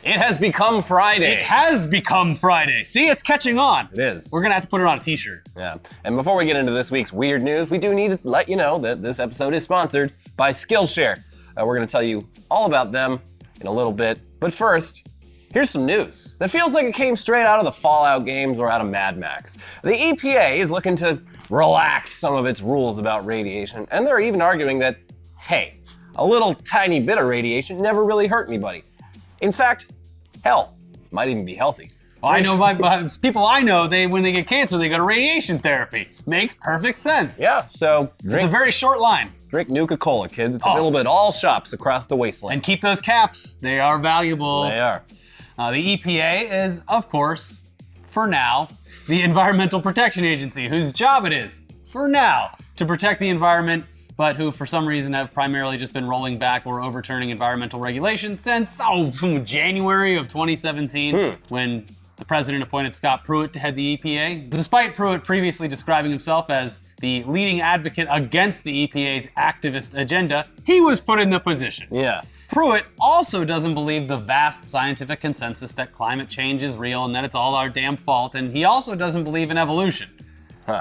It has become Friday. It has become Friday. See, it's catching on. It is. We're gonna have to put it on a t-shirt. Yeah. And before we get into this week's weird news, we do need to let you know that this episode is sponsored by Skillshare. We're gonna tell you all about them in a little bit. But first, here's some news that feels like it came straight out of the Fallout games or out of Mad Max. The EPA is looking to relax some of its rules about radiation, and they're even arguing that, hey, a little tiny bit of radiation never really hurt anybody. In fact, hell, might even be healthy. Well, I know people I know, when they get cancer, they go to radiation therapy. Makes perfect sense. Yeah, so It's a very short line. drink Nuka-Cola, kids. It's available at all shops across the wasteland. And keep those caps. They are valuable. They are. The EPA is, of course, for now, the Environmental Protection Agency, whose job it is, for now, to protect the environment, but who for some reason have primarily just been rolling back or overturning environmental regulations since, January of 2017, when the president appointed Scott Pruitt to head the EPA. Despite Pruitt previously describing himself as the leading advocate against the EPA's activist agenda, he was put in the position. Yeah. Pruitt also doesn't believe the vast scientific consensus that climate change is real and that it's all our damn fault, and he also doesn't believe in evolution.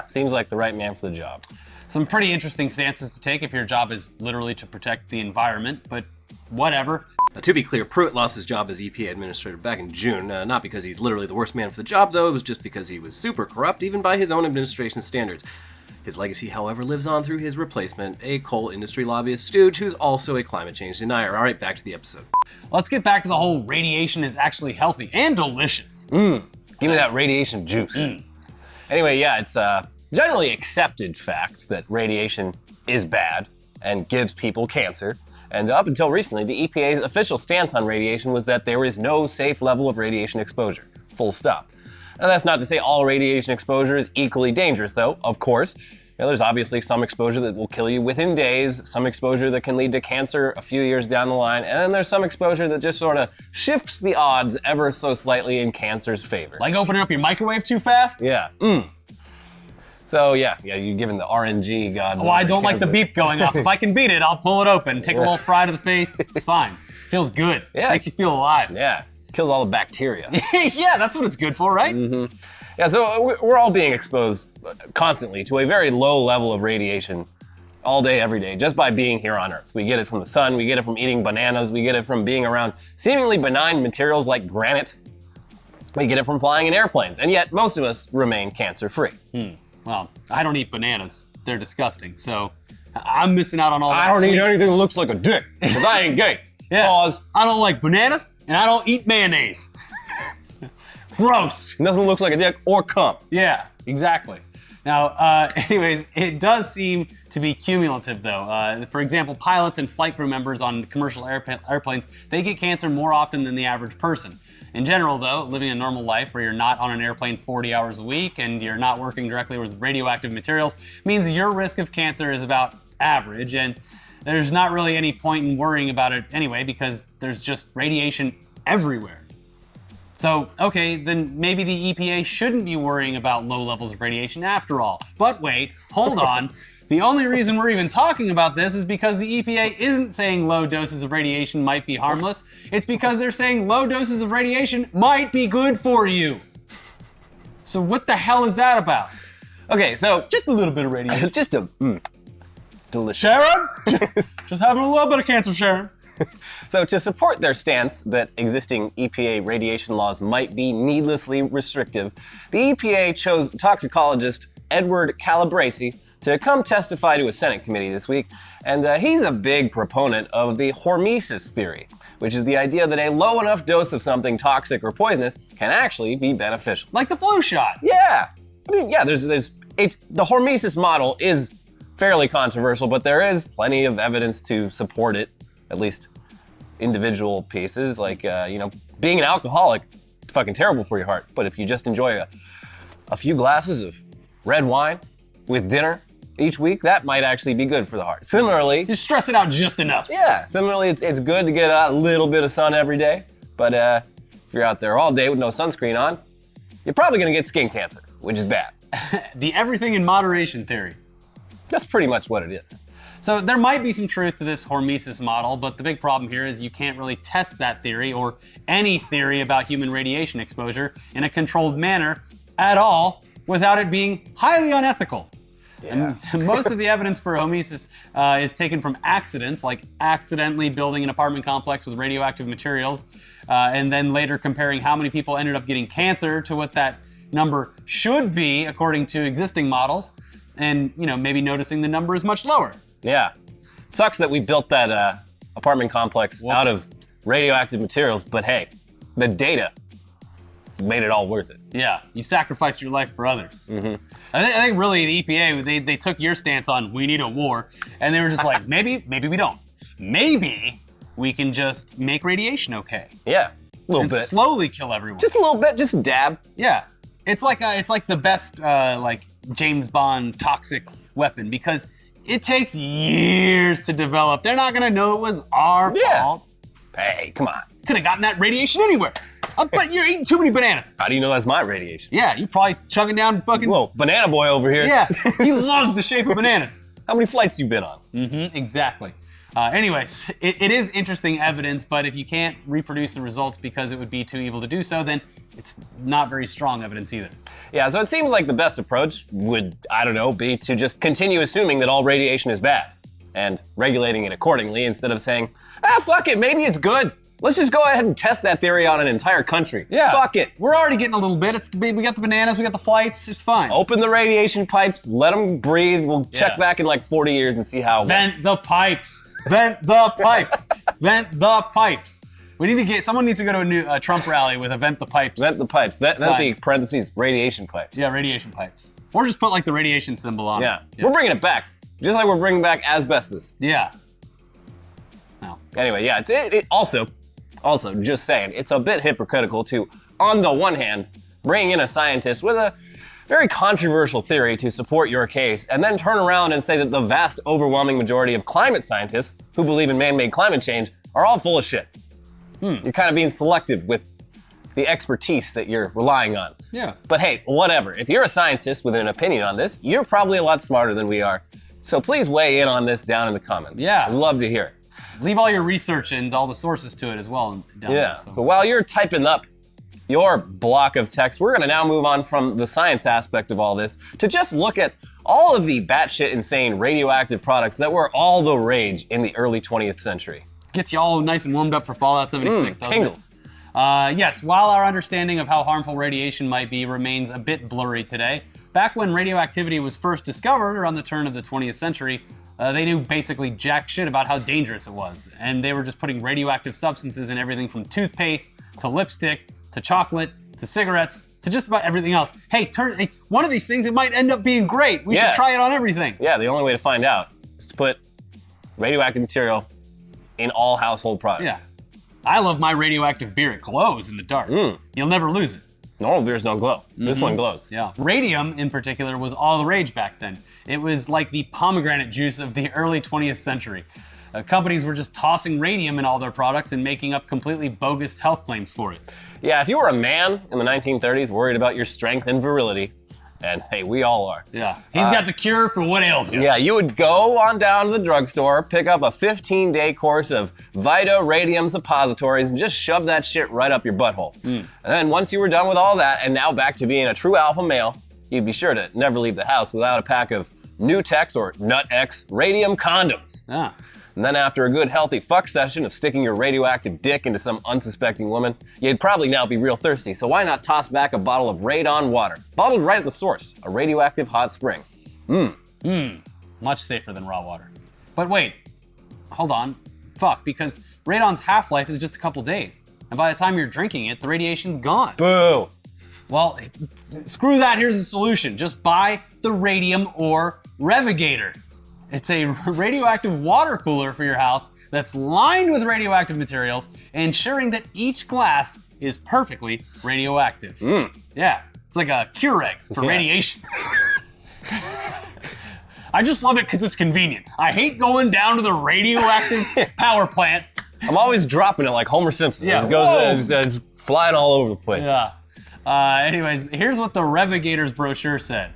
Seems like the right man for the job. Some pretty interesting stances to take if your job is literally to protect the environment, but whatever. Now, to be clear, Pruitt lost his job as EPA administrator back in June, not because he's literally the worst man for the job, though. It was just because he was super corrupt, even by his own administration standards. His legacy, however, lives on through his replacement, a coal industry lobbyist stooge who's also a climate change denier. All right, back to the episode. Let's get back to the whole radiation is actually healthy and delicious. Give me that radiation juice. Anyway, yeah, it's a generally accepted fact that radiation is bad and gives people cancer. And up until recently, the EPA's official stance on radiation was that there is no safe level of radiation exposure. Full stop. Now, that's not to say all radiation exposure is equally dangerous, though, of course. There's obviously some exposure that will kill you within days, some exposure that can lead to cancer a few years down the line, and then there's some exposure that just sort of shifts the odds ever so slightly in cancer's favor. Like opening up your microwave too fast? Yeah. So yeah, you're giving the RNG gods. Oh, I don't like the beep going off. If I can beat it, I'll pull it open, take a little fry to the face. It's fine. Feels good. Yeah. Makes you feel alive. Yeah. Kills all the bacteria. Yeah, that's what it's good for, right? Yeah, so we're all being exposed constantly to a very low level of radiation all day, every day, just by being here on Earth. We get it from the sun, we get it from eating bananas, we get it from being around seemingly benign materials like granite. We get it from flying in airplanes, and yet most of us remain cancer-free. Well, I don't eat bananas. They're disgusting, so I'm missing out on all that. I don't eat anything that looks like a dick, because I ain't gay. Yeah. Pause. I don't like bananas, and I don't eat mayonnaise. Gross. Nothing looks like a dick or cum. Yeah, exactly. Now, anyways, it does seem to be cumulative, though. For example, pilots and flight crew members on commercial airplanes, they get cancer more often than the average person. In general, though, living a normal life where you're not on an airplane 40 hours a week and you're not working directly with radioactive materials means your risk of cancer is about average, and there's not really any point in worrying about it anyway because there's just radiation everywhere. So, okay, then maybe the EPA shouldn't be worrying about low levels of radiation after all. But wait, hold on. The only reason we're even talking about this is because the EPA isn't saying low doses of radiation might be harmless. It's because they're saying low doses of radiation might be good for you. So what the hell is that about? Okay, so Just a little bit of radiation. just a delicious. Sharon? Just having a little bit of cancer, Sharon. So to support their stance that existing EPA radiation laws might be needlessly restrictive, the EPA chose toxicologist Edward Calabresi to come testify to a Senate committee this week, and he's a big proponent of the Hormesis theory, which is the idea that a low enough dose of something toxic or poisonous can actually be beneficial. Like the flu shot. Yeah, I mean, yeah. The Hormesis model is fairly controversial, but there is plenty of evidence to support it, at least individual pieces. Like being an alcoholic, fucking terrible for your heart. But if you just enjoy a few glasses of red wine with dinner each week, that might actually be good for the heart. Similarly, Just stress it out just enough. yeah, similarly, it's good to get a little bit of sun every day, but if you're out there all day with no sunscreen on, you're probably gonna get skin cancer, which is bad. The everything in moderation theory. That's pretty much what it is. So there might be some truth to this Hormesis model, but the big problem here is you can't really test that theory or any theory about human radiation exposure in a controlled manner at all without it being highly unethical. Yeah. And most of the evidence for Hormesis is taken from accidents, like accidentally building an apartment complex with radioactive materials, and then later comparing how many people ended up getting cancer to what that number should be according to existing models, and maybe noticing the number is much lower. Yeah. Sucks that we built that apartment complex out of radioactive materials, but hey, the data made it all worth it. Yeah, you sacrificed your life for others. Mm-hmm. I think really the EPA, they took your stance on we need a war, and they were just like, maybe we don't. Maybe we can just make radiation okay. Yeah, a little and bit. Slowly kill everyone. Just a little bit, just a dab. Yeah, it's like the best like James Bond toxic weapon because it takes years to develop. They're not gonna know it was our fault. Hey, come on. Could have gotten that radiation anywhere. But you're eating too many bananas. How do you know that's my radiation? Yeah, you probably chugging down fucking... Whoa, banana boy over here. Yeah, he loves the shape of bananas. How many flights you been on? Mm-hmm, exactly. Anyways, it is interesting evidence, but if you can't reproduce the results because it would be too evil to do so, then it's not very strong evidence either. Yeah, so it seems like the best approach would, be to just continue assuming that all radiation is bad and regulating it accordingly instead of saying, fuck it, maybe it's good. Let's just go ahead and test that theory on an entire country. Yeah. Fuck it. We're already getting a little bit. We got the bananas, we got the flights, it's fine. Open the radiation pipes, let them breathe. We'll check back in like 40 years and see how. Vent the pipes. Vent the pipes. Vent the pipes. Someone needs to go to a Trump rally with a vent the pipes. Vent the pipes. Vent the parentheses, radiation pipes. Yeah, radiation pipes. Or just put like the radiation symbol on it. Yeah. We're bringing it back. Just like we're bringing back asbestos. Yeah. No. Anyway, yeah, it also, just saying, it's a bit hypocritical to, on the one hand, bring in a scientist with a very controversial theory to support your case, and then turn around and say that the vast overwhelming majority of climate scientists who believe in man-made climate change are all full of shit. You're kind of being selective with the expertise that you're relying on. Yeah. But hey, whatever. If you're a scientist with an opinion on this, you're probably a lot smarter than we are. So please weigh in on this down in the comments. Yeah. I'd love to hear it. Leave all your research and all the sources to it as well. Down Yeah. there, So while you're typing up your block of text, we're gonna now move on from the science aspect of all this to just look at all of the batshit insane radioactive products that were all the rage in the early 20th century. Gets you all nice and warmed up for Fallout 76. Tingles. Yes, while our understanding of how harmful radiation might be remains a bit blurry today, back when radioactivity was first discovered around the turn of the 20th century, they knew basically jack shit about how dangerous it was. And they were just putting radioactive substances in everything from toothpaste to lipstick to chocolate to cigarettes to just about everything else. Hey, one of these things, it might end up being great. We should try it on everything. Yeah, the only way to find out is to put radioactive material in all household products. Yeah. I love my radioactive beer. It glows in the dark. You'll never lose it. Normal beers don't glow. This one glows. Yeah. Radium, in particular, was all the rage back then. It was like the pomegranate juice of the early 20th century. Companies were just tossing radium in all their products and making up completely bogus health claims for it. Yeah, if you were a man in the 1930s worried about your strength and virility, and hey, we all are. Yeah. He's got the cure for what ails you. Yeah, you would go on down to the drugstore, pick up a 15-day course of Radium suppositories, and just shove that shit right up your butthole. And then once you were done with all that, and now back to being a true alpha male, you'd be sure to never leave the house without a pack of Nutex or Nut-X Radium condoms. Ah. And then after a good healthy fuck session of sticking your radioactive dick into some unsuspecting woman, you'd probably now be real thirsty, so why not toss back a bottle of radon water, bottled right at the source, a radioactive hot spring. Much safer than raw water. But wait, hold on. Fuck, because radon's half-life is just a couple days. And by the time you're drinking it, the radiation's gone. Boo! Well, screw that, here's the solution. Just buy the Radium or Revigator. It's a radioactive water cooler for your house that's lined with radioactive materials, ensuring that each glass is perfectly radioactive. Yeah, it's like a Keurig for radiation. I just love it because it's convenient. I hate going down to the radioactive power plant. I'm always dropping it like Homer Simpson. Yeah, It goes it's flying all over the place. Yeah. Anyways, here's what the Revigator's brochure said.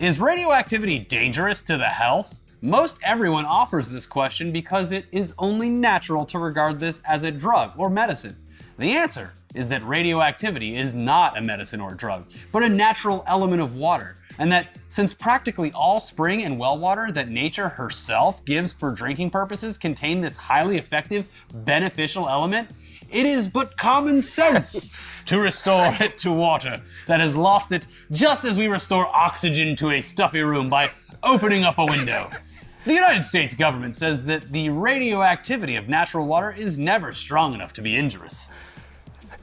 Is radioactivity dangerous to the health? Most everyone offers this question because it is only natural to regard this as a drug or medicine. The answer is that radioactivity is not a medicine or drug, but a natural element of water, and that since practically all spring and well water that nature herself gives for drinking purposes contain this highly effective, beneficial element, it is but common sense to restore it to water that has lost it, just as we restore oxygen to a stuffy room by opening up a window. The United States government says that the radioactivity of natural water is never strong enough to be injurious.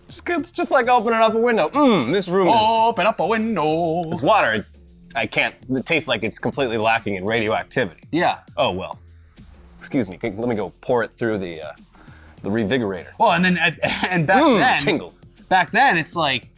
It's just like opening up a window. This room is... Open up a window. It's water. It tastes like it's completely lacking in radioactivity. Yeah. Oh, well. Excuse me. Let me go pour it through the revigorator. Well, and back then... Tingles. Back then, it's like,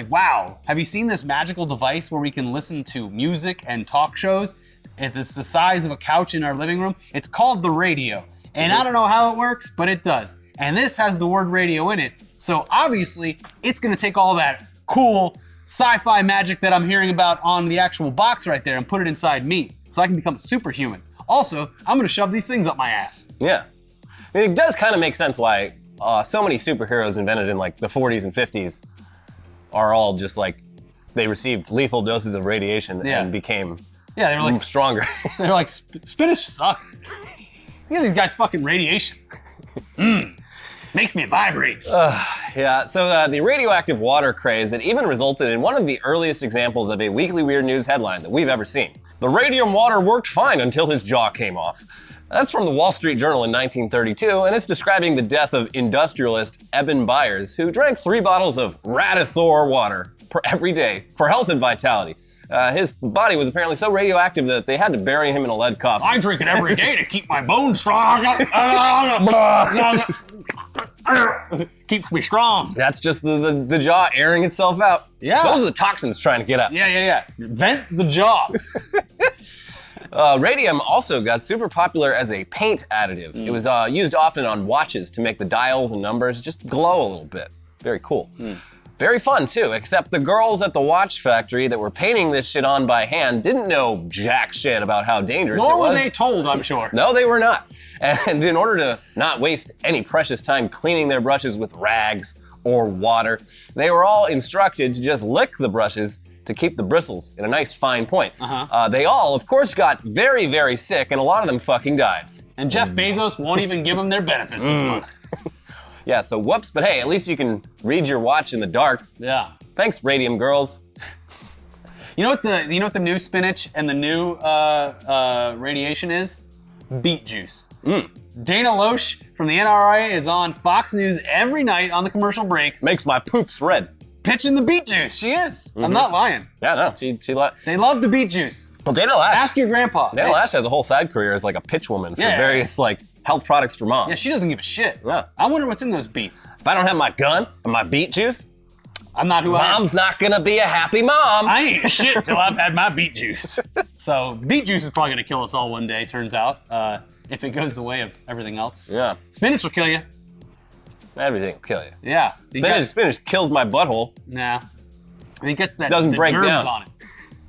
wow. Have you seen this magical device where we can listen to music and talk shows? It's the size of a couch in our living room. It's called the radio. And I don't know how it works, but it does. And this has the word radio in it. So obviously, it's gonna take all that cool sci-fi magic that I'm hearing about on the actual box right there and put it inside me so I can become a superhuman. Also, I'm gonna shove these things up my ass. Yeah. I mean, it does kind of make sense why so many superheroes invented in like the 40s and 50s are all just like, they received lethal doses of radiation and became they were like stronger. They're like, spinach sucks. Look at these guys fucking radiation. Makes me vibrate. Yeah, so the radioactive water craze, it even resulted in one of the earliest examples of a Weekly Weird News headline that we've ever seen. The radium water worked fine until his jaw came off. That's from the Wall Street Journal in 1932, and it's describing the death of industrialist Eben Byers, who drank 3 bottles of Radithor water every day for health and vitality. His body was apparently so radioactive that they had to bury him in a lead coffin. I drink it every day to keep my bones strong. Keeps me strong. That's just the jaw airing itself out. Yeah. Those are the toxins trying to get out. Yeah. Vent the jaw. Radium also got super popular as a paint additive. It was used often on watches to make the dials and numbers just glow a little bit. Very cool. Very fun too, except the girls at the watch factory that were painting this shit on by hand didn't know jack shit about how dangerous it was. Nor were they told, I'm sure. No, they were not. And in order to not waste any precious time cleaning their brushes with rags or water, they were all instructed to just lick the brushes to keep the bristles in a nice fine point. They all, of course, got very, very sick, and a lot of them fucking died. And Jeff Bezos won't even give them their benefits this month. Yeah, so whoops, but hey, at least you can read your watch in the dark. Yeah. Thanks, Radium girls. You know what the new spinach and the new radiation is? Beet juice. Dana Loesch from the NRA is on Fox News every night on the commercial breaks. Makes my poops red. Pitching the beet juice. She is. I'm not lying. Yeah, no, she They love the beet juice. Well, Dana Lash. Ask your grandpa. Dana Lash has a whole side career as like a pitch woman for various like health products for moms. Yeah, she doesn't give a shit. Yeah. I wonder what's in those beets. If I don't have my gun and my beet juice, I'm not who I am. Mom's not gonna be a happy mom. I ain't shit till I've had my beet juice. So beet juice is probably gonna kill us all one day, turns out, if it goes the way of everything else. Yeah. Spinach will kill you. Everything will kill you. Yeah. Spinach kills my butthole. Nah. And it gets the break germs down. on it.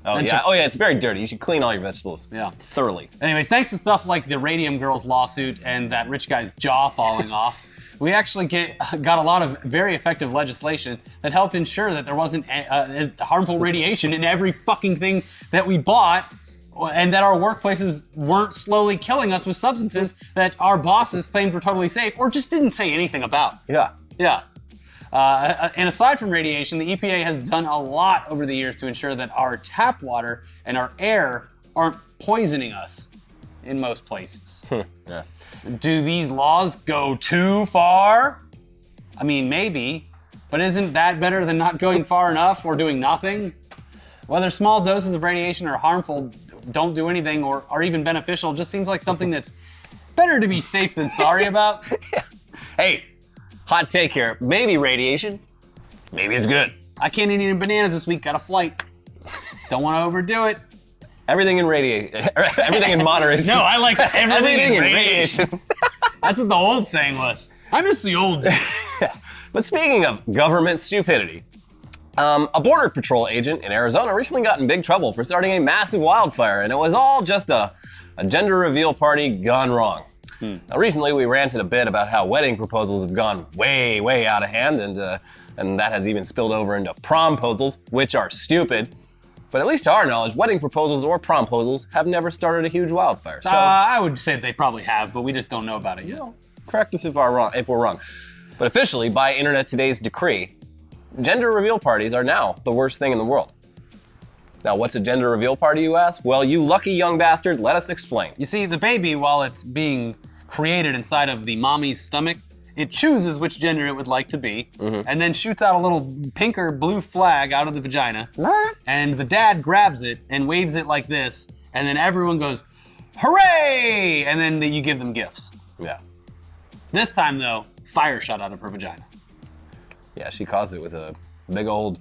Oh yeah. Oh yeah, it's very dirty. You should clean all your vegetables. Yeah. Thoroughly. Anyways, thanks to stuff like the Radium Girls lawsuit and that rich guy's jaw falling off, we actually got a lot of very effective legislation that helped ensure that there wasn't harmful radiation in every fucking thing that we bought, and that our workplaces weren't slowly killing us with substances that our bosses claimed were totally safe or just didn't say anything about. Yeah. Yeah. And aside from radiation, the EPA has done a lot over the years to ensure that our tap water and our air aren't poisoning us in most places. Yeah. Do these laws go too far? I mean, maybe, but isn't that better than not going far enough or doing nothing? Whether small doses of radiation are harmful, don't do anything, or are even beneficial, just seems like something that's better to be safe than sorry about. Yeah. Hey, hot take here. Maybe radiation. Maybe it's good. I can't eat any bananas this week, got a flight. Don't want to overdo it. Everything in everything in moderation. No, I like everything in radiation. That's what the old saying was. I miss the old days. But speaking of government stupidity, a border patrol agent in Arizona recently got in big trouble for starting a massive wildfire, and it was all just a a gender reveal party gone wrong. Now, recently we ranted a bit about how wedding proposals have gone way, way out of hand, and that has even spilled over into promposals, which are stupid. But at least to our knowledge, wedding proposals or promposals have never started a huge wildfire. So I would say they probably have, but we just don't know about it yet. correct us if we're wrong. But officially, by Internet Today's decree, gender reveal parties are now the worst thing in the world. Now, what's a gender reveal party, you ask? Well, you lucky young bastard, let us explain. You see, the baby, while it's being created inside of the mommy's stomach, it chooses which gender it would like to be, and then shoots out a little pink or blue flag out of the vagina, and the dad grabs it and waves it like this, and then everyone goes, hooray! And then you give them gifts. Yeah. This time, though, fire shot out of her vagina. Yeah, she caused it with a big old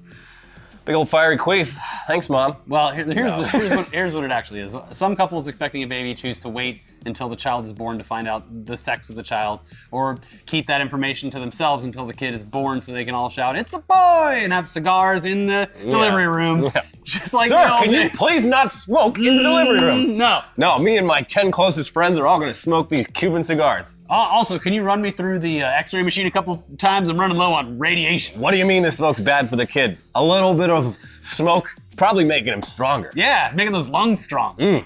fiery queef. Thanks, Mom. Well, here's what it actually is. Some couples expecting a baby choose to wait until the child is born to find out the sex of the child, or keep that information to themselves until the kid is born so they can all shout, "It's a boy!" and have cigars in the delivery room. Yeah. Just like Sir, can you please not smoke in the delivery room? No. No, me and my 10 closest friends are all gonna smoke these Cuban cigars. Also, can you run me through the x-ray machine a couple times? I'm running low on radiation. What do you mean the smoke's bad for the kid? A little bit of smoke, probably making him stronger. Yeah, making those lungs strong.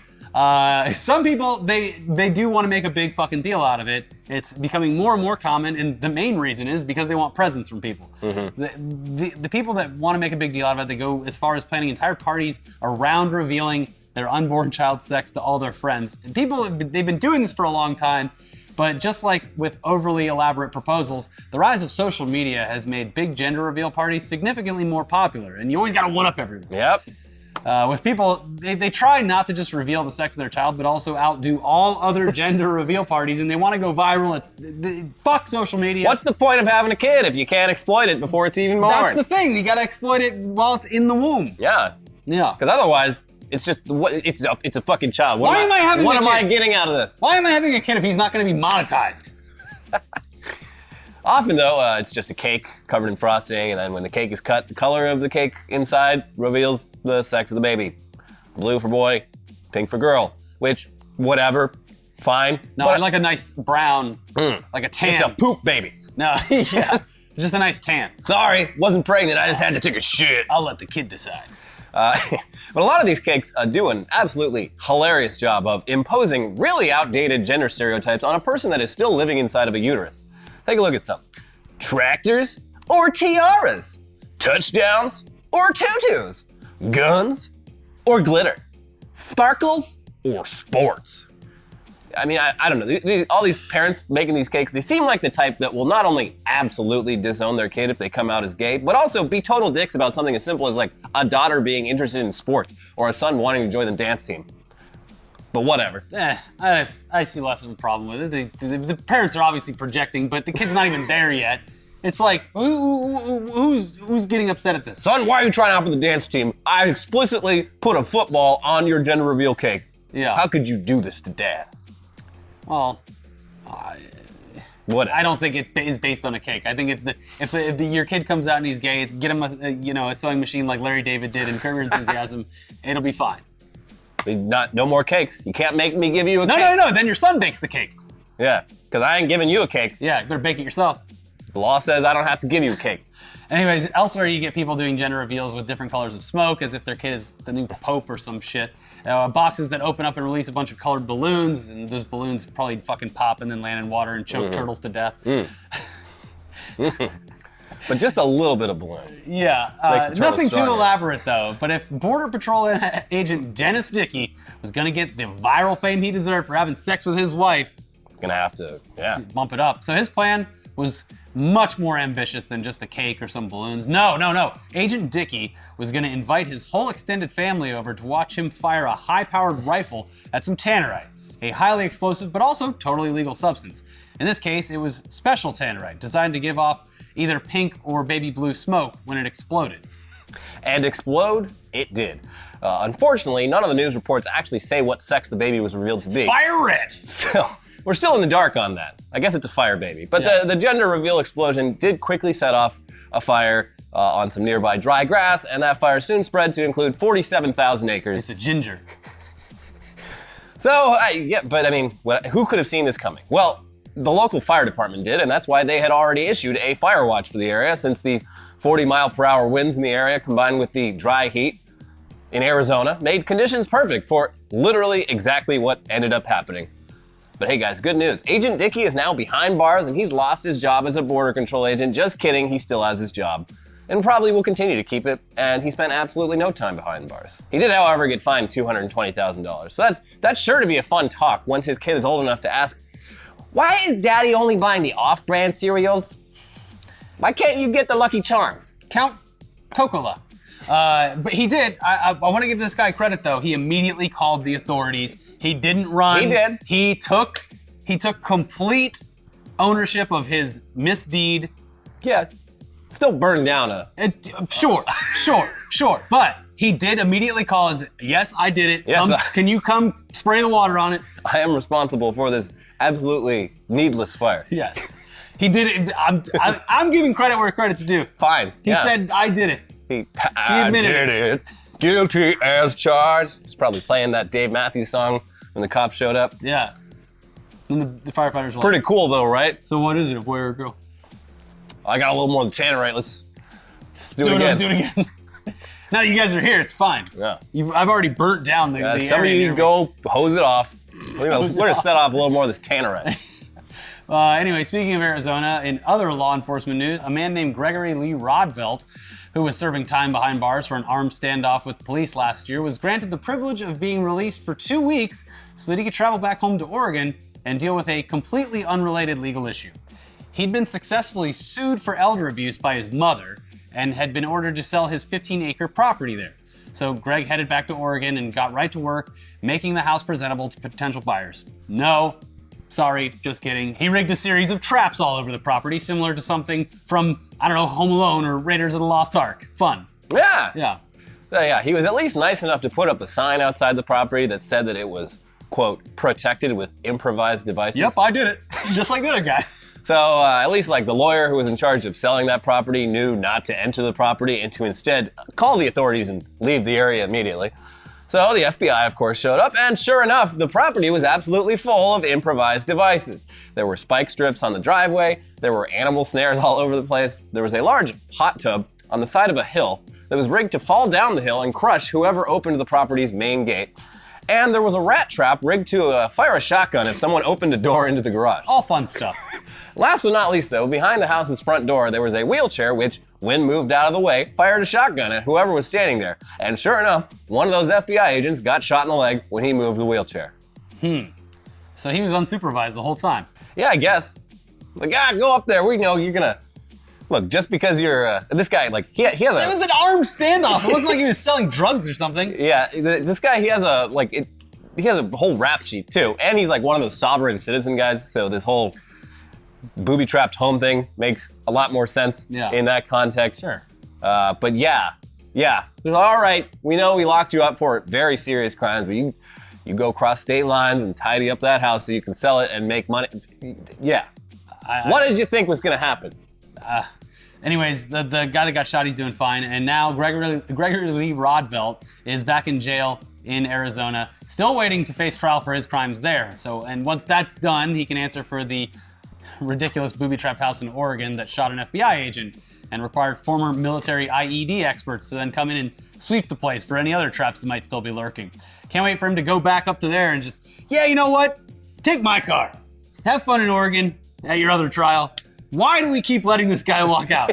Some people, they do want to make a big fucking deal out of it. It's becoming more and more common, and the main reason is because they want presents from people. The people that want to make a big deal out of it, they go as far as planning entire parties around revealing their unborn child's sex to all their friends. And people, they've been doing this for a long time, but just like with overly elaborate proposals, the rise of social media has made big gender reveal parties significantly more popular, and you always gotta one-up everyone. Yep. With people, they try not to just reveal the sex of their child, but also outdo all other gender reveal parties, and they want to go viral. Fuck social media. What's the point of having a kid if you can't exploit it before it's even born? That's the thing. You gotta exploit it while it's in the womb. Yeah. Yeah. Because otherwise, it's a fucking child. Why am I having What a am kid? I getting out of this? Why am I having a kid if he's not going to be monetized? Often, though, it's just a cake covered in frosting, and then when the cake is cut, the color of the cake inside reveals the sex of the baby. Blue for boy, pink for girl. Which, whatever, fine. No, I like a nice brown, like a tan. It's a poop baby. No, yeah, just a nice tan. Sorry, wasn't pregnant. I just had to take a shit. I'll let the kid decide. But a lot of these cakes do an absolutely hilarious job of imposing really outdated gender stereotypes on a person that is still living inside of a uterus. Take a look at some. Tractors or tiaras? Touchdowns or tutus? Guns or glitter? Sparkles or sports? I mean, I don't know. All these parents making these cakes, they seem like the type that will not only absolutely disown their kid if they come out as gay, but also be total dicks about something as simple as like a daughter being interested in sports or a son wanting to join the dance team. But whatever. I see less of a problem with it. The parents are obviously projecting, but the kid's not even there yet. It's like, who's getting upset at this? Son, why are you trying out for the dance team? I explicitly put a football on your gender reveal cake. Yeah. How could you do this to Dad? Well, What? I don't think it is based on a cake. I think if your kid comes out and he's gay, get him a sewing machine like Larry David did in Curb Your Enthusiasm. It'll be fine. No more cakes. You can't make me give you a cake. No. Then your son bakes the cake. Yeah, because I ain't giving you a cake. Yeah, you better bake it yourself. The law says I don't have to give you a cake. Anyways, elsewhere you get people doing gender reveals with different colors of smoke, as if their kid is the new pope or some shit. Boxes that open up and release a bunch of colored balloons, and those balloons probably fucking pop and then land in water and choke turtles to death. But just a little bit of balloon. Yeah, Makes the turtle nothing too stronger. elaborate though. But if Border Patrol agent Dennis Dickey was gonna get the viral fame he deserved for having sex with his wife, Gonna have to, yeah. bump it up. So his plan was much more ambitious than just a cake or some balloons. No. Agent Dickey was gonna invite his whole extended family over to watch him fire a high-powered rifle at some tannerite, a highly explosive but also totally legal substance. In this case, it was special tannerite, designed to give off either pink or baby blue smoke when it exploded. And explode, it did. Unfortunately, none of the news reports actually say what sex the baby was revealed to be. Fire red! So, we're still in the dark on that. I guess it's a fire baby. But Yeah. the gender reveal explosion did quickly set off a fire on some nearby dry grass, and that fire soon spread to include 47,000 acres. It's a ginger. So, but I mean, who could have seen this coming? Well, the local fire department did, and that's why they had already issued a fire watch for the area, since the 40-mile-per-hour winds in the area combined with the dry heat in Arizona made conditions perfect for literally exactly what ended up happening. But hey guys, good news. Agent Dickey is now behind bars and he's lost his job as a border control agent. Just kidding, he still has his job. And probably will continue to keep it, and he spent absolutely no time behind bars. He did, however, get fined $220,000. So that's sure to be a fun talk once his kid is old enough to ask, why is Daddy only buying the off-brand cereals? Why can't you get the Lucky Charms? Count Coca-Cola. But he did. I want to give this guy credit, though. He immediately called the authorities. He didn't run. He did. He took complete ownership of his misdeed. Yeah, still burned down Sure. But he did immediately call and say, yes, I did it. Yes, can you come spray the water on it? I am responsible for this absolutely needless fire. Yes. He did it. I'm giving credit where credit's due. Fine. He said, I did it. He admitted it. Guilty as charged. He's probably playing that Dave Matthews song when the cops showed up. Yeah. And the firefighters were Pretty cool though, right? So what is it, a boy or a girl? I got a little more than tannerite. Let's do it again. Do it again. Now that you guys are here, it's fine. Yeah. I've already burnt down the area. Some of you go hose it off. We're gonna set off a little more of this tannerite. Anyway, speaking of Arizona, in other law enforcement news, a man named Gregory Lee Rodvelt, who was serving time behind bars for an armed standoff with police last year, was granted the privilege of being released for 2 weeks so that he could travel back home to Oregon and deal with a completely unrelated legal issue. He'd been successfully sued for elder abuse by his mother and had been ordered to sell his 15-acre property there. So Greg headed back to Oregon and got right to work, making the house presentable to potential buyers. No, sorry, just kidding. He rigged a series of traps all over the property, similar to something from, I don't know, Home Alone or Raiders of the Lost Ark. Fun. Yeah. Yeah. He was at least nice enough to put up a sign outside the property that said that it was, quote, protected with improvised devices. Yep, I did it. Just like the other guy. So at least like the lawyer who was in charge of selling that property knew not to enter the property and to instead call the authorities and leave the area immediately. So the FBI, of course, showed up, and sure enough, the property was absolutely full of improvised devices. There were spike strips on the driveway, there were animal snares all over the place, there was a large hot tub on the side of a hill that was rigged to fall down the hill and crush whoever opened the property's main gate, and there was a rat trap rigged to fire a shotgun if someone opened a door into the garage. All fun stuff. Last but not least, though, behind the house's front door, there was a wheelchair which, when moved out of the way, fired a shotgun at whoever was standing there. And sure enough, one of those FBI agents got shot in the leg when he moved the wheelchair. So he was unsupervised the whole time. Yeah, I guess. Like, go up there. We know you're gonna... Look, just because you're... this guy, like, he has a... It was an armed standoff. It wasn't like he was selling drugs or something. Yeah, this guy, he has a, he has a whole rap sheet, too. And he's, like, one of those sovereign citizen guys, so this whole booby-trapped home thing makes a lot more sense in that context. Sure. But yeah. All right, we know we locked you up for very serious crimes, but you go cross state lines and tidy up that house so you can sell it and make money. Yeah. What did you think was gonna happen? Anyways, the guy that got shot, he's doing fine. And now Gregory Lee Rodvelt is back in jail in Arizona, still waiting to face trial for his crimes there. So, and once that's done, he can answer for the ridiculous booby-trapped house in Oregon that shot an FBI agent and required former military IED experts to then come in and sweep the place for any other traps that might still be lurking. Can't wait for him to go back up to there and just, yeah, you know what? Take my car. Have fun in Oregon at your other trial. Why do we keep letting this guy walk out?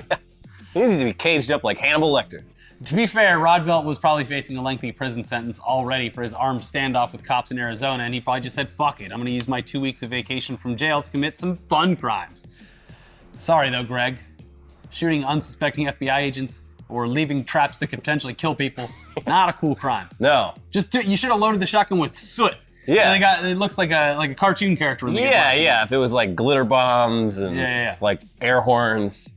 He needs to be caged up like Hannibal Lecter. To be fair, Rodvelt was probably facing a lengthy prison sentence already for his armed standoff with cops in Arizona, and he probably just said, fuck it, I'm gonna use my 2 weeks of vacation from jail to commit some fun crimes. Sorry though, Greg. Shooting unsuspecting FBI agents or leaving traps that could potentially kill people, not a cool crime. No. You should have loaded the shotgun with soot. Yeah. It looks like a cartoon character. Yeah. If it was like glitter bombs and like air horns,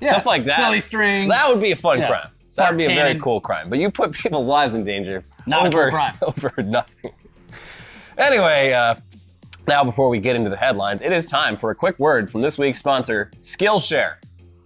stuff like that. Silly string. That would be a fun crime. That would be a very cannon. cool crime. But you put people's lives in danger over crime. Over nothing. Anyway, now before we get into the headlines, it is time for a quick word from this week's sponsor, Skillshare.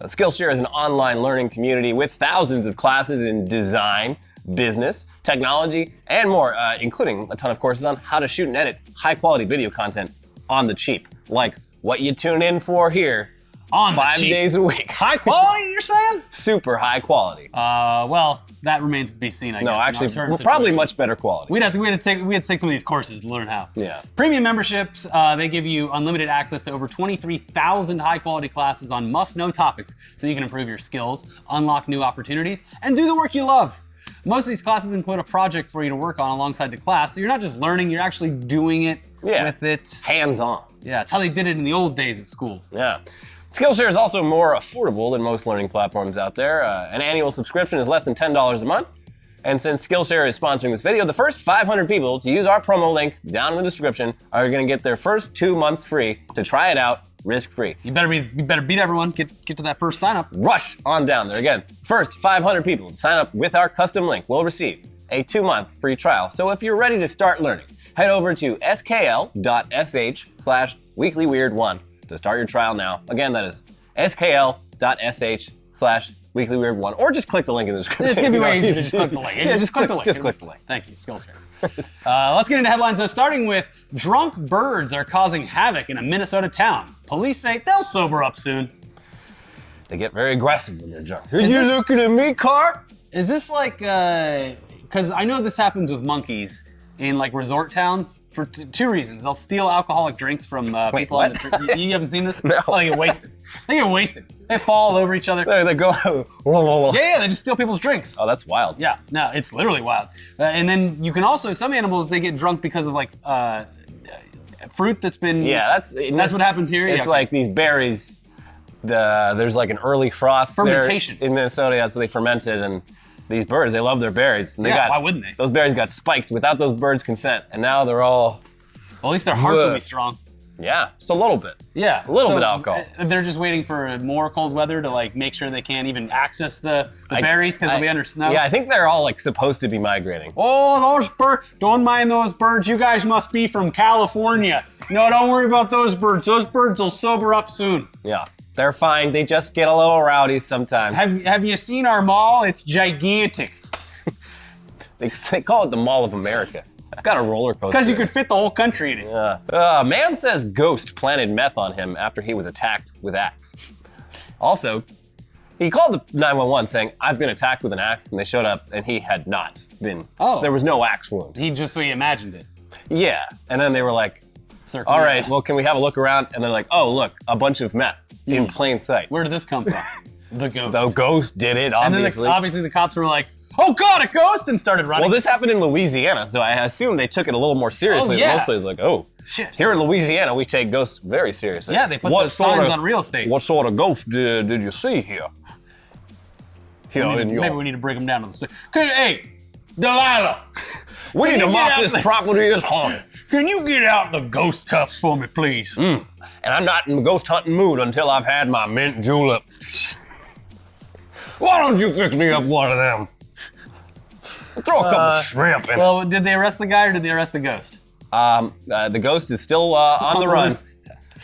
Skillshare is an online learning community with thousands of classes in design, business, technology, and more, including a ton of courses on how to shoot and edit high-quality video content on the cheap, like what you tune in for here. On 5 days a week. High quality, you're saying? Super high quality. Well, that remains to be seen, I guess. No, actually, probably much better quality. We had to take some of these courses to learn how. Yeah. Premium memberships, they give you unlimited access to over 23,000 high-quality classes on must-know topics, so you can improve your skills, unlock new opportunities, and do the work you love. Most of these classes include a project for you to work on alongside the class, so you're not just learning, you're actually doing it with it. Hands-on. Yeah, it's how they did it in the old days at school. Yeah. Skillshare is also more affordable than most learning platforms out there. An annual subscription is less than $10 a month. And since Skillshare is sponsoring this video, the first 500 people to use our promo link down in the description are going to get their first 2 months free to try it out risk-free. You better beat everyone. Get to that first sign up. Rush on down there. Again, first 500 people to sign up with our custom link will receive a 2-month free trial. So if you're ready to start learning, head over to skl.sh/weeklyweirdone to start your trial now. Again, that is skl.sh/weeklyweirdone, or just click the link in the description. It's gonna be way easier to just click the link. Yeah, just click the link. Just click the link. Thank you, Skillshare. Let's get into headlines though, starting with drunk birds are causing havoc in a Minnesota town. Police say they'll sober up soon. They get very aggressive when they're drunk. Are you looking at me, car? Is this like, because I know this happens with monkeys in like resort towns for two reasons. They'll steal alcoholic drinks from people on the trip. You haven't seen this? No. Oh, they get wasted. They fall all over each other. They go. Yeah, they just steal people's drinks. Oh, that's wild. Yeah, no, it's literally wild. And then you can also, some animals, they get drunk because of like fruit that's been. Yeah, that's what happens here. It's like these berries. There's like an early frost fermentation there in Minnesota, yeah, so they fermented, and these birds, they love their berries. And why wouldn't they? Those berries got spiked without those birds' consent, and now they're all. Well, at least their hearts will be strong. Yeah, just a little bit. Yeah, a little bit of alcohol. They're just waiting for more cold weather to like make sure they can't even access the berries because they'll be under snow. Yeah, I think they're all like supposed to be migrating. Oh, those birds! Don't mind those birds. You guys must be from California. No, don't worry about those birds. Those birds will sober up soon. Yeah. They're fine. They just get a little rowdy sometimes. Have you seen our mall? It's gigantic. They call it the Mall of America. It's got a roller coaster. Because you could fit the whole country in it. Yeah. Man says ghost planted meth on him after he was attacked with axe. Also, he called the 911 saying, "I've been attacked with an axe," and they showed up, and he had not been. Oh. There was no axe wound. He imagined it. Yeah. And then they were like, all right, well, can we have a look around? And they're like, oh, look, a bunch of meth in plain sight. Where did this come from? The ghost. The ghost did it, obviously. And then obviously the cops were like, oh God, a ghost, and started running. Well, this happened in Louisiana, so I assume they took it a little more seriously than most places. Like, oh, shit. Here in Louisiana, we take ghosts very seriously. Yeah, they put those signs on real estate. What sort of ghost did you see here? Maybe we need to bring them down to the street. Hey, Delilah. We need to mark this property as haunted. Can you get out the ghost cuffs for me, please? And I'm not in the ghost hunting mood until I've had my mint julep. Why don't you fix me up one of them? Throw a couple shrimp in it. Well, did they arrest the guy or did they arrest the ghost? The ghost is still on the run.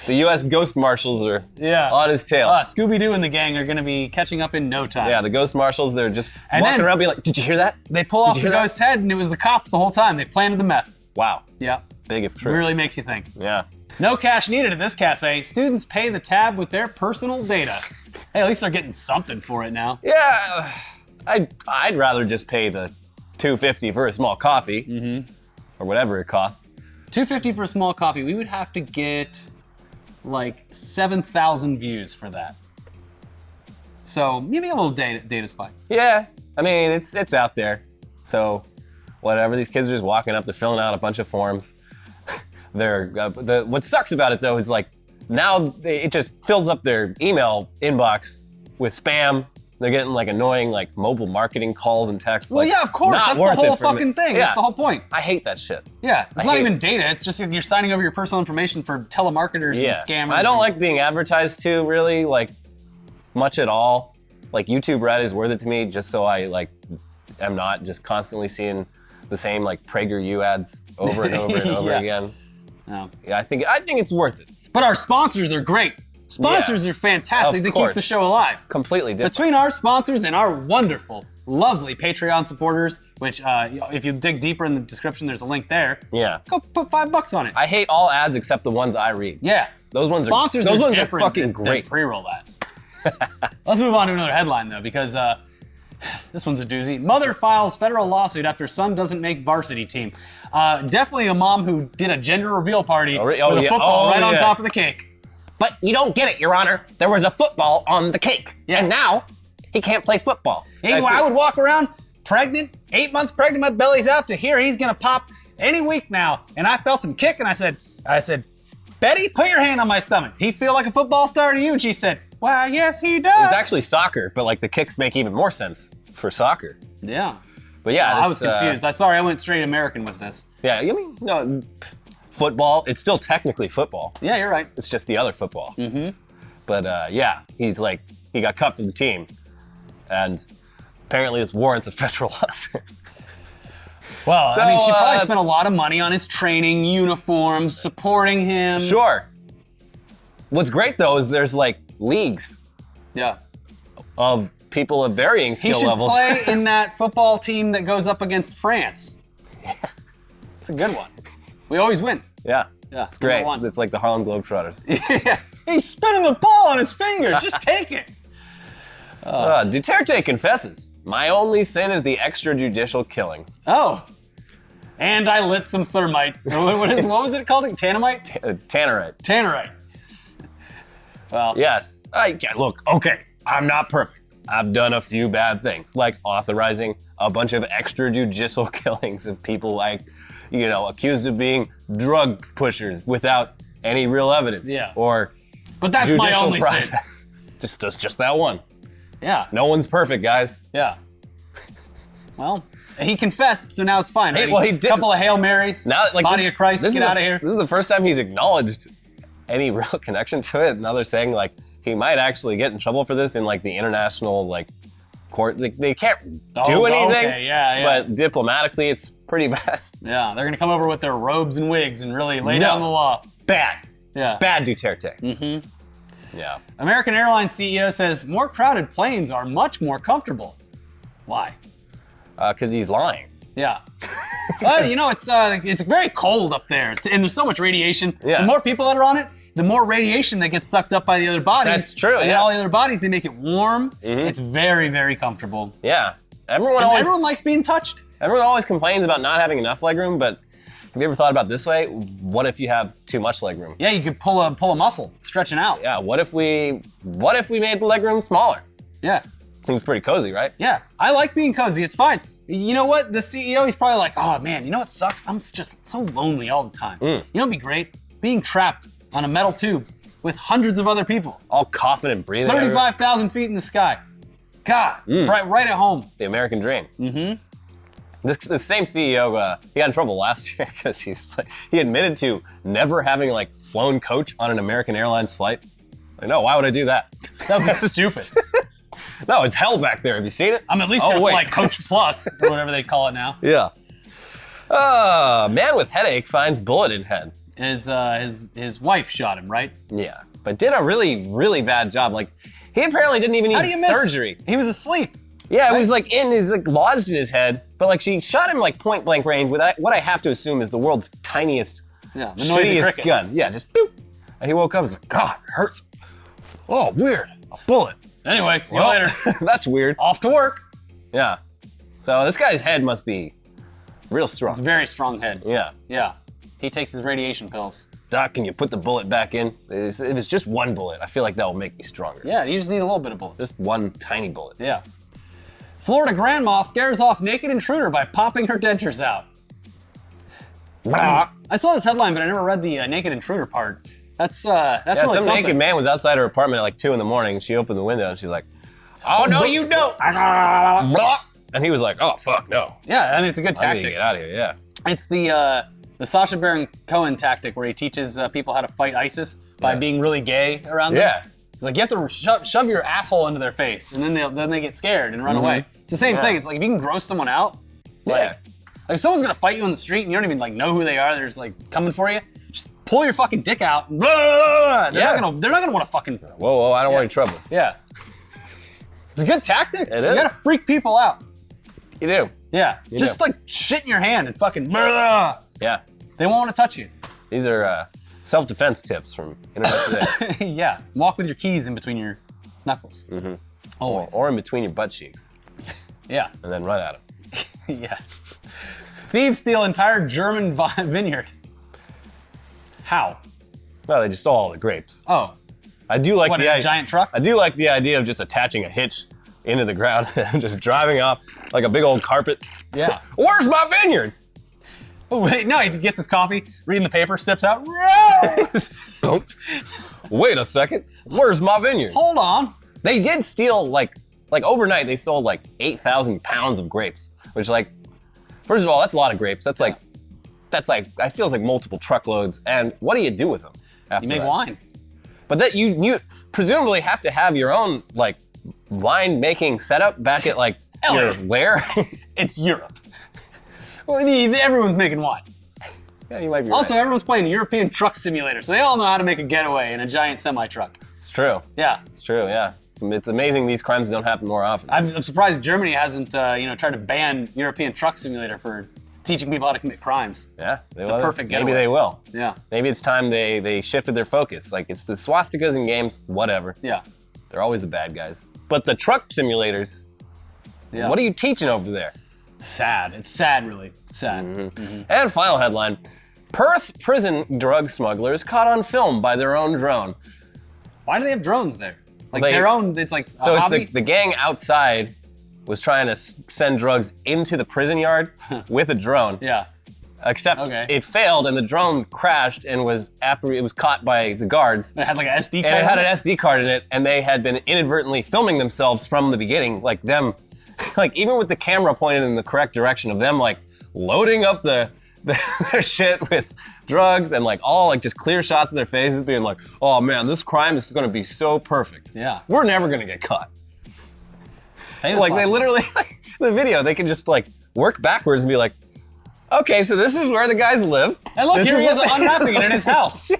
The U.S. Ghost Marshals are on his tail. Scooby-Doo and the gang are going to be catching up in no time. Yeah, the Ghost Marshals, they're just walking around being like, did you hear that? They pull off the ghost's head and it was the cops the whole time. They planted the meth. Wow. Yeah. Big if true. Really makes you think. Yeah. No cash needed at this cafe. Students pay the tab with their personal data. Hey, at least they're getting something for it now. Yeah, I'd rather just pay the $2.50 for a small coffee, or whatever it costs. $2.50 for a small coffee. We would have to get like 7,000 views for that. So maybe a little data's fine. Yeah, I mean it's out there. So whatever. These kids are just walking up. They're filling out a bunch of forms. What sucks about it though is like now it just fills up their email inbox with spam. They're getting like annoying like mobile marketing calls and texts. Well, like, yeah, of course. That's the whole fucking thing. Yeah. That's the whole point. I hate that shit. Yeah, it's not even data. It's just you're signing over your personal information for telemarketers and scammers. I don't like being advertised to really like much at all. Like YouTube Red is worth it to me just so I like am not just constantly seeing the same like PragerU ads over and over and over again. No. Yeah, I think it's worth it. But our sponsors are great. Sponsors are fantastic. Of They course. keep the show alive. Completely different. Between our sponsors and our wonderful, lovely Patreon supporters, which if you dig deeper in the description, there's a link there. Yeah. Go put $5 on it. I hate all ads except the ones I read. Yeah. Those ones sponsors are, those are ones are different fucking than great. Pre-roll ads. Let's move on to another headline though, because this one's a doozy. Mother files federal lawsuit after son doesn't make varsity team. Definitely a mom who did a gender reveal party with a football on top of the cake. But you don't get it, Your Honor. There was a football on the cake. Yeah. And now he can't play football. I would walk around pregnant, 8 months pregnant, my belly's out, to here he's gonna pop any week now. And I felt him kick and I said, Betty, put your hand on my stomach. He feel like a football star to you? And she said, why, yes, he does. It's actually soccer, but like the kicks make even more sense for soccer. Yeah. But yeah, I was confused. I went straight American with this. Yeah, you mean, no, football, it's still technically football. Yeah, you're right. It's just the other football. Mm-hmm. But yeah, he's like, he got cut from the team. And apparently this warrants a federal lawsuit. Well, So, I mean, she probably spent a lot of money on his training, uniforms, supporting him. Sure. What's great though is there's like leagues Yeah. of people of varying He skill should levels. play in that football team that goes up against France. Yeah. It's a good one. We always win. Yeah. Yeah, It's great. number one. It's like the Harlem Globetrotters. Yeah. He's spinning the ball on his finger. Just take it. Duterte confesses, my only sin is the extrajudicial killings. Oh. And I lit some thermite. What was it called? Tannerite? Tannerite. Tannerite. Well, Yes. Look, okay, I'm not perfect. I've done a few bad things, like authorizing a bunch of extrajudicial killings of people like, accused of being drug pushers without any real evidence. Yeah. Or but that's my judicial only sin. just that one. Yeah. No one's perfect, guys. Yeah. Well, he confessed, so now it's fine. Hey, right? well, he did. Couple of Hail Marys. Now, like Body of Christ, get out of here. This is the first time he's acknowledged any real connection to it. Now they're saying like he might actually get in trouble for this in like the international like court. They can't do anything. Okay. Yeah. But diplomatically, it's pretty bad. Yeah, they're gonna come over with their robes and wigs and really lay down the law. Bad. Yeah. Bad Duterte. Mm-hmm. Yeah. American Airlines CEO says more crowded planes are much more comfortable. Why? Because he's lying. Yeah. It's very cold up there, and there's so much radiation. Yeah. The more people that are on it, the more radiation that gets sucked up by the other bodies. That's true, And yeah. all the other bodies, they make it warm. Mm-hmm. It's very, very comfortable. Yeah. Everyone Everyone likes being touched. Everyone always complains about not having enough legroom, but have you ever thought about it this way? What if you have too much legroom? Yeah, you could pull a muscle, stretching out. Yeah. What if we made the legroom smaller? Yeah. Seems pretty cozy, right? Yeah, I like being cozy. It's fine. You know what? The CEO, he's probably like, oh man, you know what sucks? I'm just so lonely all the time. You know what'd be great? Being trapped on a metal tube with hundreds of other people. All coughing and breathing. 35,000 feet in the sky. God, right at home. The American dream. Mm-hmm. The same CEO, he got in trouble last year because he admitted to never having like flown coach on an American Airlines flight. Like, no, why would I do that? That would be stupid. No, it's hell back there. Have you seen it? I'm at least gonna fly Coach Plus, or whatever they call it now. Yeah. Man with headache finds bullet in head. His wife shot him, right? Yeah, but did a really, really bad job. Like, he apparently didn't even need surgery. He was asleep. Yeah, it was like lodged in his head, but like she shot him like point blank range with what I have to assume is the world's tiniest, the noisy shittiest cricket gun. Yeah, just boop. And he woke up and was like, God, it hurts. Oh, weird. A bullet. Anyway, see you later. That's weird. Off to work. Yeah. So this guy's head must be real strong. It's a very strong head. Yeah. Yeah. He takes his radiation pills. Doc, can you put the bullet back in? If it's just one bullet, I feel like that will make me stronger. Yeah, you just need a little bit of bullets. Just one tiny bullet. Yeah. Florida grandma scares off naked intruder by popping her dentures out. I saw this headline, but I never read the naked intruder part. That's really some something. naked man was outside her apartment at like 2 a.m. She opened the window and she's like, oh, no, you don't. And he was like, oh, fuck, no. Yeah, I mean, it's a good I need to tactic. get out of here, yeah. It's the Sacha Baron Cohen tactic where he teaches people how to fight ISIS by being really gay around them. Yeah. He's like, you have to shove your asshole into their face, and then they get scared and run away. It's the same thing. It's like if you can gross someone out, like if someone's gonna fight you on the street and you don't even like know who they are, they're just like coming for you, just pull your fucking dick out. And they're not gonna want to fucking. Whoa, I don't want any trouble. Yeah. It's a good tactic. It You is. gotta freak people out. You do. Yeah. Just do. like shit in your hand and fucking. Yeah. They won't want to touch you. These are self-defense tips from Internet Today. Yeah. Walk with your keys in between your knuckles. Always. Or in between your butt cheeks. Yeah. And then run at them. Yes. Thieves steal entire German vineyard. How? No, they just stole all the grapes. Oh. I do like What, in a giant truck? I do like the idea of just attaching a hitch into the ground and just driving off like a big old carpet. Yeah. Where's my vineyard? Oh, wait, no, he gets his coffee, reading the paper, steps out. Don't. Wait a second. Where's my vineyard? Hold on. They did steal like overnight. They stole like 8,000 pounds of grapes, which like, first of all, that's a lot of grapes. That's like, I feels like multiple truckloads. And what do you do with them? After You make that? wine. But that you presumably have to have your own like wine making setup back at like your Elliot. lair. It's Europe. Well, everyone's making wine. Yeah, you might be Also, right. everyone's playing European Truck Simulator, so they all know how to make a getaway in a giant semi-truck. It's true. Yeah. It's true. Yeah. It's amazing these crimes don't happen more often. I'm surprised Germany hasn't, tried to ban European Truck Simulator for teaching people how to commit crimes. Yeah, they The will. perfect Maybe getaway. they will. Yeah. Maybe it's time they shifted their focus. Like it's the swastikas in games, whatever. Yeah. They're always the bad guys. But the truck simulators, Yeah. what are you teaching over there? Sad. It's sad, really. It's sad. And final headline: Perth prison drug smugglers caught on film by their own drone. Why do they have drones there? Like They- their own, it's like a So it's hobby? the gang outside was trying to send drugs into the prison yard with a drone. Yeah. Except Okay. it failed and the drone crashed and it was caught by the guards. It had like an SD card. And it had an SD card in it, and they had been inadvertently filming themselves from the beginning, like them, like even with the camera pointed in the correct direction of them, like loading up their shit with drugs and like all like just clear shots of their faces, being like, "Oh man, this crime is going to be so perfect. Yeah. We're never going to get caught." Famous Like they last literally, the video, they can just like work backwards and be like, "Okay, so this is where the guys live." And look, This here he is what they-" unwrapping it in his house.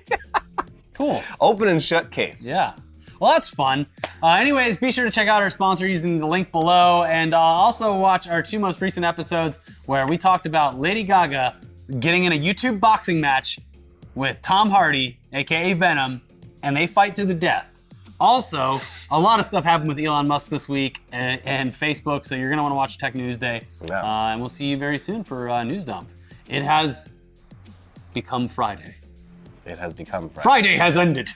Cool. Open and shut case. Yeah. Well, that's fun. Anyways, be sure to check out our sponsor using the link below, and also watch our 2 most recent episodes where we talked about Lady Gaga getting in a YouTube boxing match with Tom Hardy, aka Venom, and they fight to the death. Also, a lot of stuff happened with Elon Musk this week and Facebook, so you're gonna want to watch Tech News Day. Yeah. And we'll see you very soon for News Dump. It has become Friday. It has become Friday has ended.